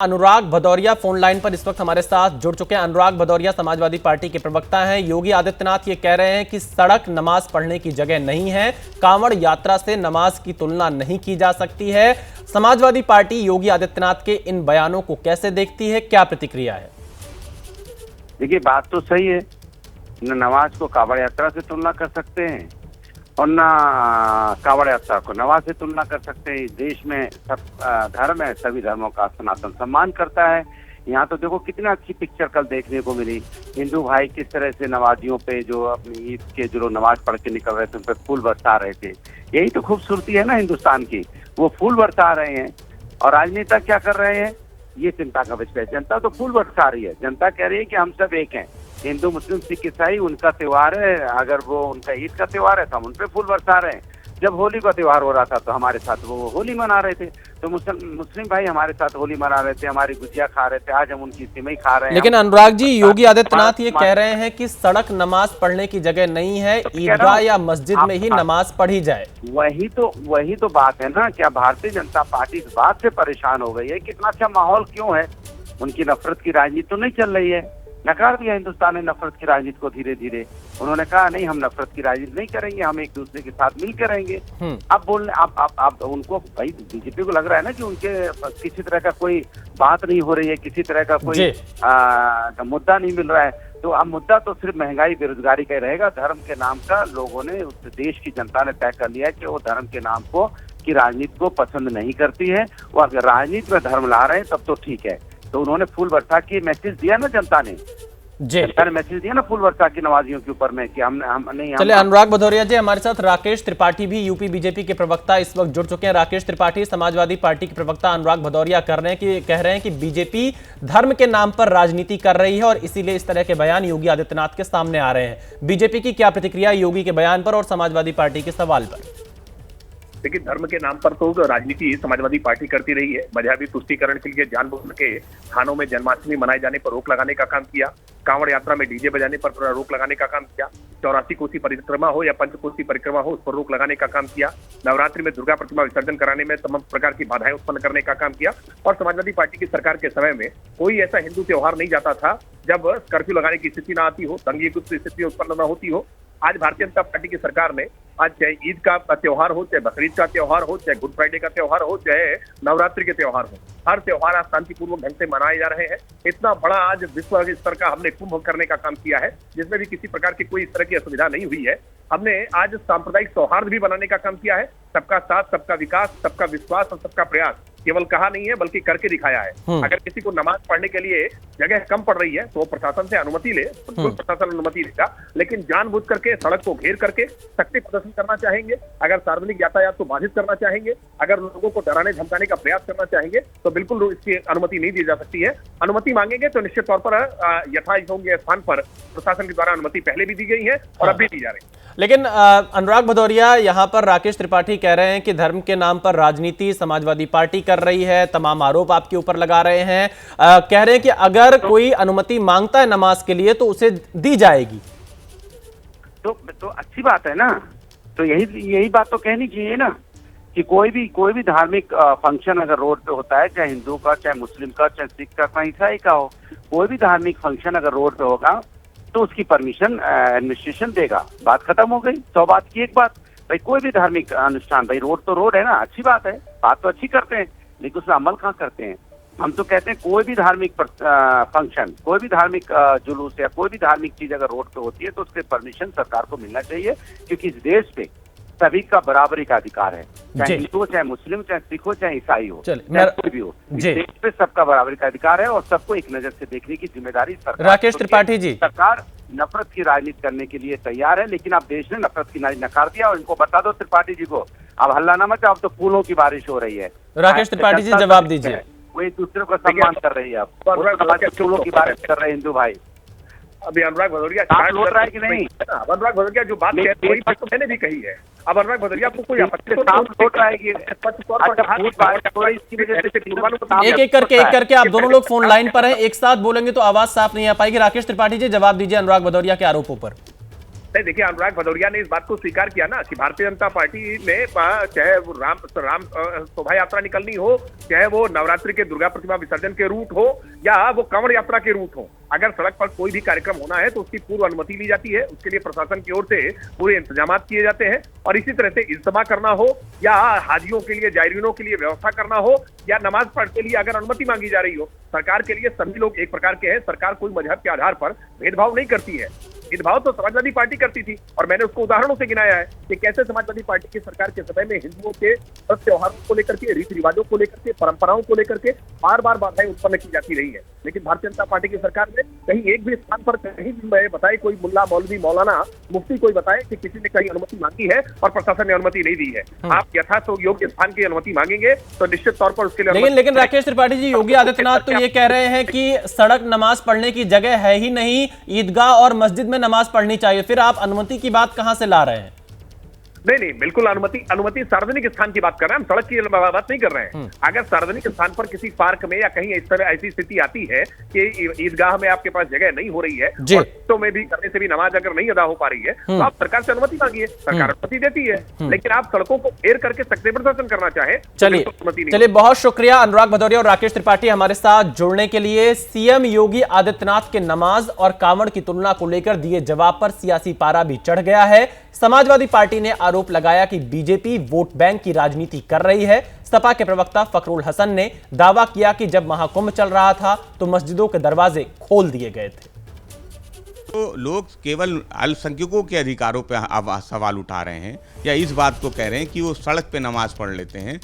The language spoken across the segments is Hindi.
अनुराग भदौरिया फोन लाइन पर इस वक्त हमारे साथ जुड़ चुके हैं। अनुराग भदौरिया समाजवादी पार्टी के प्रवक्ता हैं। योगी आदित्यनाथ ये कह रहे हैं कि सड़क नमाज पढ़ने की जगह नहीं है, कांवड़ यात्रा से नमाज की तुलना नहीं की जा सकती है। समाजवादी पार्टी योगी आदित्यनाथ के इन बयानों को कैसे देखती है, क्या प्रतिक्रिया है? देखिए, बात तो सही है। न नमाज को कांवड़ यात्रा से तुलना कर सकते हैं और ना कांवड़ यात्रा को नमाज से तुलना कर सकते हैं। इस देश में सब धर्म है, सभी धर्मों का सनातन सम्मान करता है। यहाँ तो देखो कितना अच्छी पिक्चर कल देखने को मिली। हिंदू भाई किस तरह से नमाजियों पे, जो अपनी ईद के जो नमाज पढ़ के निकल रहे थे, उन पे फूल बरसा रहे थे। यही तो खूबसूरती है ना हिंदुस्तान की। वो फूल बरसा रहे हैं और राजनेता क्या कर रहे हैं, ये चिंता का विषय है। जनता तो फूल बरसा रही है। जनता कह रही है कि हम सब एक हैं। हिंदू मुस्लिम सिख ईसाई उनका त्योहार है, अगर वो उनका ईद का त्योहार है तो हम उन पे फूल बरसा रहे हैं। जब होली का त्योहार हो रहा था तो हमारे साथ वो होली मना रहे थे, तो मुस्लिम भाई हमारे साथ होली मना रहे थे, हमारी गुजिया खा रहे थे। आज हम उनकी सिमई खा रहे हैं। लेकिन अनुराग जी, योगी आदित्यनाथ ये कह रहे हैं कि सड़क नमाज पढ़ने की जगह नहीं है, ईदगाह या मस्जिद में ही नमाज पढ़ी जाए। वही तो बात है ना। क्या भारतीय जनता पार्टी इस बात से परेशान हो गई है कि इतना अच्छा माहौल क्यों है? उनकी नफरत की राजनीति तो नहीं चल रही है। नकार दिया हिंदुस्तान ने नफरत की राजनीति को धीरे धीरे। उन्होंने कहा नहीं, हम नफरत की राजनीति नहीं करेंगे, हम एक दूसरे के साथ मिलकर रहेंगे। अब बोलने आप उनको, भाई बीजेपी को लग रहा है ना कि उनके किसी तरह का कोई बात नहीं हो रही है, किसी तरह का कोई मुद्दा नहीं मिल रहा है। तो अब मुद्दा तो सिर्फ महंगाई बेरोजगारी का ही रहेगा। धर्म के नाम का लोगों ने, उस देश की जनता ने तय कर लिया है कि वो धर्म के नाम को की राजनीति को पसंद नहीं करती है। वो अगर राजनीति में धर्म ला रहे हैं तब तो ठीक है। तो उन्होंने फूल बरसा के मैसेज दिया ना जनता ने। जनता ने मैसेज दिया ना फूल बरसा की नमाजियों के ऊपर में कि हम नहीं। चलिए, अनुराग भदौरिया जी, हमारे साथ राकेश त्रिपाठी भी, यूपी बीजेपी के प्रवक्ता, इस वक्त जुड़ चुके हैं। राकेश त्रिपाठी, समाजवादी पार्टी के प्रवक्ता अनुराग भदौरिया कह रहे हैं कि बीजेपी धर्म के नाम पर राजनीति कर रही है और इसीलिए इस तरह के बयान योगी आदित्यनाथ के सामने आ रहे हैं। बीजेपी की क्या प्रतिक्रिया योगी के बयान पर और समाजवादी पार्टी के सवाल पर? लेकिन धर्म के नाम पर तो राजनीति समाजवादी पार्टी करती रही है। मजहबी तुष्टीकरण के लिए जानबूझ के थानों में जन्माष्टमी मनाए जाने पर रोक लगाने का काम किया, कांवड़ यात्रा में डीजे बजाने पर रोक लगाने का काम किया, 84 कोसी परिक्रमा हो या पंचकोसी परिक्रमा हो, उस पर रोक लगाने का काम किया, नवरात्रि में दुर्गा प्रतिमा विसर्जन कराने में तमाम प्रकार की बाधाएं उत्पन्न करने का काम किया। और समाजवादी पार्टी की सरकार के समय में कोई ऐसा हिंदू त्योहार नहीं जाता था जब कर्फ्यू लगाने की स्थिति न आती हो, दंगे की स्थिति उत्पन्न न होती हो। आज भारतीय जनता पार्टी की सरकार ने, आज चाहे ईद का त्योहार हो, चाहे बकरीद का त्योहार हो, चाहे गुड फ्राइडे का त्योहार हो, चाहे नवरात्रि के त्योहार हो, हर त्योहार आज शांतिपूर्वक ढंग से मनाए जा रहे हैं। इतना बड़ा आज विश्व स्तर का हमने कुंभ करने का काम किया है, जिसमें भी किसी प्रकार की कोई इस तरह की असुविधा नहीं हुई है। हमने आज सांप्रदायिक सौहार्द भी बनाने का काम किया है। सबका साथ, सबका विकास, सबका विश्वास और सबका प्रयास केवल कहा नहीं है बल्कि करके दिखाया है। अगर किसी को नमाज पढ़ने के लिए जगह कम पड़ रही है तो वो प्रशासन से अनुमति ले, तो प्रशासन अनुमति देगा। लेकिन जानबूझ करके सड़क को घेर करके शक्ति प्रदर्शन करना चाहेंगे, अगर सार्वजनिक यातायात को बाधित करना चाहेंगे, अगर लोगों को डराने धमकाने का प्रयास करना चाहेंगे तो बिल्कुल इसकी अनुमति नहीं दी जा सकती है। अनुमति मांगेंगे तो निश्चित तौर पर यथायोग्य स्थान पर प्रशासन के द्वारा अनुमति पहले भी दी गई है और अब भी दी जा रही है। लेकिन अनुराग भदौरिया, यहाँ पर राकेश त्रिपाठी कह रहे हैं कि धर्म के नाम पर राजनीति समाजवादी पार्टी कर रही है, तमाम आरोप आपके ऊपर लगा रहे हैं। कह रहे हैं कि अगर कोई अनुमति मांगता है नमाज के लिए तो उसे दी जाएगी। तो अच्छी बात है ना। तो यही बात तो कहनी चाहिए ना कि कोई भी धार्मिक फंक्शन अगर रोड पे होता है, चाहे हिंदू का, चाहे मुस्लिम का, चाहे सिख का, चाहे ईसाई का हो, कोई भी धार्मिक फंक्शन अगर रोड पे होगा तो उसकी परमिशन एडमिनिस्ट्रेशन देगा। बात खत्म हो गई। 100 बात की एक बात। भाई कोई भी धार्मिक अनुष्ठान, भाई रोड तो रोड है ना, अच्छी बात है, बात तो अच्छी करते हैं, लेकिन उसमें अमल कहाँ करते हैं? हम तो कहते हैं कोई भी धार्मिक फंक्शन, कोई भी धार्मिक जुलूस या कोई भी धार्मिक चीज अगर रोड पे होती है तो उसके परमिशन सरकार को मिलना चाहिए, क्योंकि इस देश पे सभी का बराबरी का अधिकार है, चाहे हिंदू हो, चाहे मुस्लिम, चाहे सिख हो, चाहे ईसाई हो, चाहे कोई भी हो। इस देश पे सबका बराबरी का अधिकार है और सबको एक नजर से देखने की जिम्मेदारी सरकार। राकेश त्रिपाठी जी, सरकार नफरत की राजनीति करने के लिए तैयार है, लेकिन अब देश ने नफरत की राजनीति नकार दिया। और इनको बता दो त्रिपाठी जी को, अब हल्ला ना मचाओ, अब तो फूलों की बारिश हो रही है। राकेश त्रिपाठी जी, जवाब दीजिए। वो एक दूसरे को सम्मान कर रही है, अब फूलों की बारिश कर रहे हैं हिंदू भाई। अभी अनुराग भदौरिया लौट रहा है कि नहीं? अनुराग भदौरिया जो बात कह रहे हैं वही बात तो मैंने भी कही है। अब अनुराग भदौरिया आपको कोई आपत्ति लौट रहा है कि एक करके आप दोनों लोग फोन लाइन पर हैं, एक साथ बोलेंगे तो आवाज साफ नहीं आ पाएगी। राकेश त्रिपाठी जी, जवाब दीजिए अनुराग भदौरिया के आरोपों पर। नहीं, देखिए अनुराग भदौरिया ने इस बात को स्वीकार किया ना कि भारतीय जनता पार्टी में चाहे वो राम शोभा यात्रा निकलनी हो, चाहे वो नवरात्रि के दुर्गा प्रतिमा विसर्जन के रूट हो या वो कांवड़ यात्रा के रूट हो, अगर सड़क पर कोई भी कार्यक्रम होना है तो उसकी पूर्व अनुमति ली जाती है। उसके लिए प्रशासन की ओर से पूरे इंतजाम किए जाते हैं और इसी तरह से इज्तिमा करना हो या हाजियों के लिए, जायरीनों के लिए व्यवस्था करना हो या नमाज पढ़ने के लिए अगर अनुमति मांगी जा रही हो, सरकार के लिए सभी लोग एक प्रकार के हैं। सरकार कोई मजहब के आधार पर भेदभाव नहीं करती है। भेदभाव तो समाजवादी पार्टी करती थी और मैंने उसको उदाहरणों से गिनाया है कि कैसे समाजवादी पार्टी की सरकार के समय में हिंदुओं के त्योहारों को लेकर के, रीति रिवाजों को लेकर के, परंपराओं को लेकर के बार बार बाधाएं उत्पन्न की जाती रही है। लेकिन भारतीय जनता पार्टी की सरकार ने कहीं एक भी स्थान पर कहीं भी बताए, कोई मुल्ला, मौलवी, मौलाना, मुफ्ती कोई बताए कि किसी ने कहीं अनुमति मांगी है और प्रशासन ने अनुमति नहीं दी है। आप यथार्थ योग्य स्थान की अनुमति मांगेंगे तो निश्चित तौर पर उसके लिए लेकिन राकेश त्रिपाठी जी, योगी आदित्यनाथ तो ये कह रहे हैं कि सड़क नमाज पढ़ने की जगह है ही नहीं, ईदगाह और मस्जिद में नमाज पढ़नी चाहिए, फिर आप अनुमति की बात कहां से ला रहे हैं? नहीं, बिल्कुल अनुमति सार्वजनिक स्थान की बात कर रहे हैं हम, सड़क की बात नहीं कर रहे हैं। अगर सार्वजनिक स्थान पर किसी पार्क में या कहीं इस तरह ऐसी स्थिति आती है कि ईदगाह में आपके पास जगह नहीं हो रही है और तो में भी करने से भी नमाज अगर नहीं अदा हो पा रही है तो आप सरकार से अनुमति मांगिए, सरकार अनुमति देती है। लेकिन आप सड़कों को घेर करके सख्ती प्रदर्शन करना चाहे, चलिए बहुत शुक्रिया अनुराग भदौरिया और राकेश त्रिपाठी हमारे साथ जुड़ने के लिए। सीएम योगी आदित्यनाथ के नमाज और कांवड़ की तुलना को लेकर दिए जवाब पर सियासी पारा भी चढ़ गया है। समाजवादी पार्टी ने आरोप लगाया कि बीजेपी वोट बैंक की राजनीति कर रही है। सपा के प्रवक्ता फखरुल हसन ने दावा किया कि जब महाकुंभ चल रहा था तो मस्जिदों के दरवाजे खोल दिए गए थे। तो लोग केवल अल्पसंख्यकों के अधिकारों पर सवाल उठा रहे हैं या इस बात को कह रहे हैं कि वो सड़क पे नमाज पढ़ लेते हैं।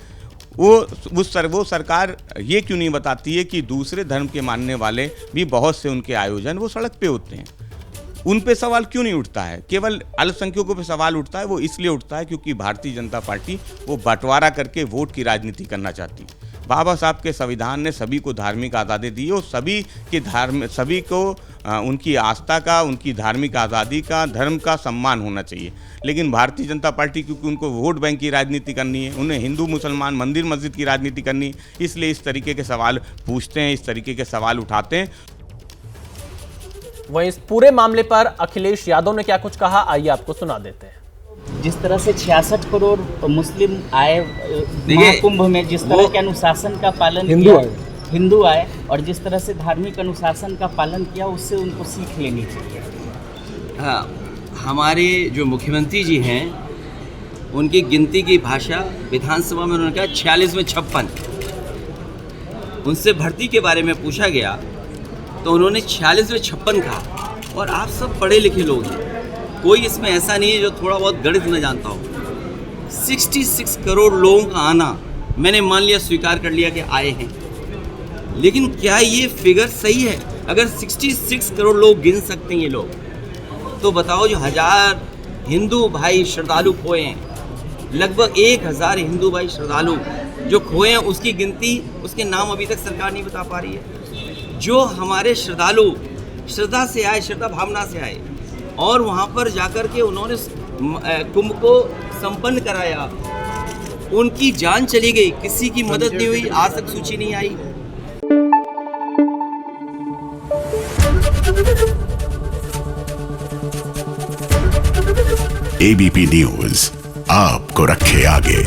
वो सरकार ये क्यों नहीं बताती है कि दूसरे धर्म के मानने वाले भी बहुत से उनके आयोजन वो सड़क पे होते हैं, उन पे सवाल क्यों नहीं उठता है? केवल अल्पसंख्यकों पे सवाल उठता है। वो इसलिए उठता है क्योंकि भारतीय जनता पार्टी वो बंटवारा करके वोट की राजनीति करना चाहती है। बाबा साहब के संविधान ने सभी को धार्मिक आज़ादी दी और सभी को उनकी आस्था का, उनकी धार्मिक आज़ादी का, धर्म का सम्मान होना चाहिए। लेकिन भारतीय जनता पार्टी क्योंकि उनको वोट बैंक की राजनीति करनी है, उन्हें हिंदू मुसलमान, मंदिर मस्जिद की राजनीति करनी है, इसलिए इस तरीके के सवाल पूछते हैं, इस तरीके के सवाल उठाते हैं। वहीं इस पूरे मामले पर अखिलेश यादव ने क्या कुछ कहा, आइए आपको सुना देते हैं। जिस तरह से 66 करोड़ मुस्लिम आए महाकुंभ में, जिस तरह के अनुशासन का पालन किया, हिंदू आए और जिस तरह से धार्मिक अनुशासन का पालन किया, उससे उनको सीख लेनी चाहिए। हाँ, हमारे जो मुख्यमंत्री जी हैं उनकी गिनती की भाषा विधानसभा में उन्होंने कहा 46 में 56। उनसे भर्ती के बारे में पूछा गया तो उन्होंने 46 में 56 कहा। और आप सब पढ़े लिखे लोग हैं, कोई इसमें ऐसा नहीं है जो थोड़ा बहुत गणित न जानता हो। 66 करोड़ लोगों का आना मैंने मान लिया, स्वीकार कर लिया कि आए हैं, लेकिन क्या ये फिगर सही है? अगर 66 करोड़ लोग गिन सकते हैं ये लोग, तो बताओ जो 1000 हिंदू भाई श्रद्धालु खोए हैं, लगभग 1000 हिंदू भाई श्रद्धालु जो खोए हैं, उसकी गिनती, उसके नाम अभी तक सरकार नहीं बता पा रही है। जो हमारे श्रद्धालु श्रद्धा से आए, श्रद्धा भावना से आए और वहाँ पर जाकर के उन्होंने कुंभ को संपन्न कराया, उनकी जान चली गई, किसी की मदद नहीं हुई, आज तक सूची नहीं आई। एबीपी न्यूज़ आपको रखे आगे।